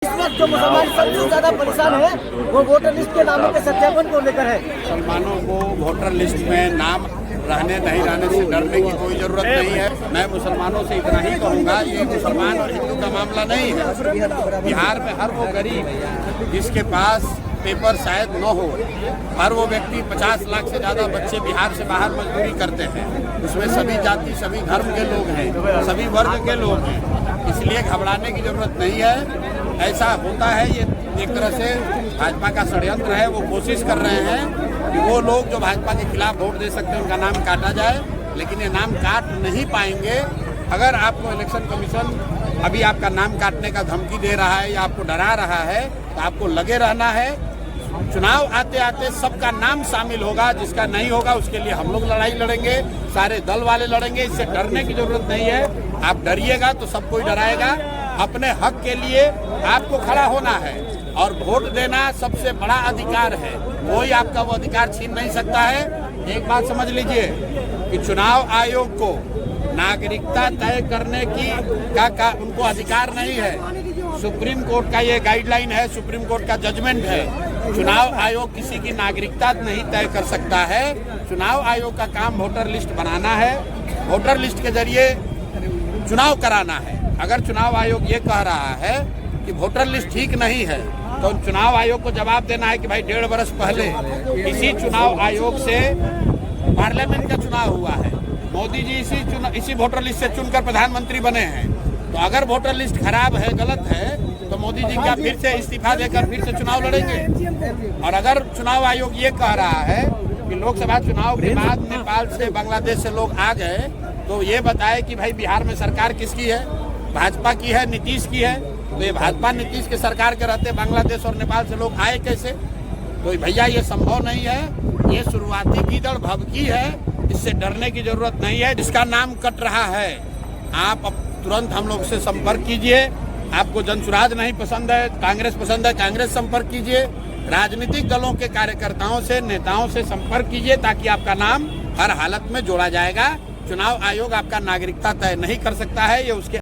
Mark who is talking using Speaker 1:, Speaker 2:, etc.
Speaker 1: इस वक्त जो मुसलमान सबसे ज्यादा परेशान है वो वोटर लिस्ट के नामों के सत्यापन को लेकर है।
Speaker 2: मुसलमानों को वोटर लिस्ट में नाम रहने नहीं रहने से डरने की कोई जरूरत नहीं है। मैं मुसलमानों से इतना ही कहूँगा, ये मुसलमान और हिंदू का मामला नहीं है। बिहार में हर वो गरीब जिसके पास पेपर शायद न हो, हर वो व्यक्ति 50 लाख से ज़्यादा बच्चे बिहार से बाहर मजदूरी करते हैं। उसमें सभी जाति सभी धर्म के लोग हैं, सभी वर्ग के लोग हैं, इसलिए घबराने की जरूरत नहीं है। ऐसा होता है, ये एक तरह से भाजपा का षड्यंत्र है। वो कोशिश कर रहे हैं कि वो लोग जो भाजपा के खिलाफ वोट दे सकते हैं उनका नाम काटा जाए, लेकिन ये नाम काट नहीं पाएंगे। अगर आपको इलेक्शन कमीशन अभी आपका नाम काटने का धमकी दे रहा है या आपको डरा रहा है तो आपको लगे रहना है। चुनाव आते आते सबका नाम शामिल होगा, जिसका नहीं होगा उसके लिए हम लोग लड़ाई लड़ेंगे, सारे दल वाले लड़ेंगे। इससे डरने की जरूरत नहीं है। आप डरिएगा तो सब कोई डराएगा। अपने हक के लिए आपको खड़ा होना है और वोट देना सबसे बड़ा अधिकार है। कोई आपका वो अधिकार छीन नहीं सकता है। एक बात समझ लीजिए कि चुनाव आयोग को नागरिकता तय करने की का उनको अधिकार नहीं है। सुप्रीम कोर्ट का ये गाइडलाइन है, सुप्रीम कोर्ट का जजमेंट है। चुनाव आयोग किसी की नागरिकता नहीं तय कर सकता है। चुनाव आयोग का काम वोटर लिस्ट बनाना है, वोटर लिस्ट के जरिए चुनाव कराना है। अगर चुनाव आयोग ये कह रहा है कि वोटर लिस्ट ठीक नहीं है तो चुनाव आयोग को जवाब देना है कि भाई 1.5 वर्ष पहले इसी चुनाव आयोग से पार्लियामेंट का चुनाव हुआ है, मोदी जी इसी वोटर लिस्ट से चुनकर प्रधानमंत्री बने हैं। तो अगर वोटर लिस्ट खराब है, गलत है, तो मोदी जी क्या फिर से इस्तीफा देकर फिर से चुनाव लड़ेंगे? और अगर चुनाव आयोग ये कह रहा है कि लोकसभा चुनाव के बाद नेपाल से बांग्लादेश से लोग आ गए, तो ये बताए कि भाई बिहार में सरकार किसकी है? भाजपा की है, नीतीश की है। तो ये भाजपा नीतीश के सरकार के रहते बांग्लादेश और नेपाल से लोग आए कैसे? तो भैया ये संभव नहीं है। ये शुरुआती कीदड़ भभकी है, इससे डरने की जरूरत नहीं है। जिसका नाम कट रहा है आप तुरंत हम लोग से संपर्क कीजिए। आपको जनसुराज नहीं पसंद है, कांग्रेस पसंद है, कांग्रेस संपर्क कीजिए। राजनीतिक दलों के कार्यकर्ताओं से, नेताओं से संपर्क कीजिए ताकि आपका नाम हर हालत में जोड़ा जाएगा। चुनाव आयोग आपका नागरिकता तय नहीं कर सकता है, ये उसके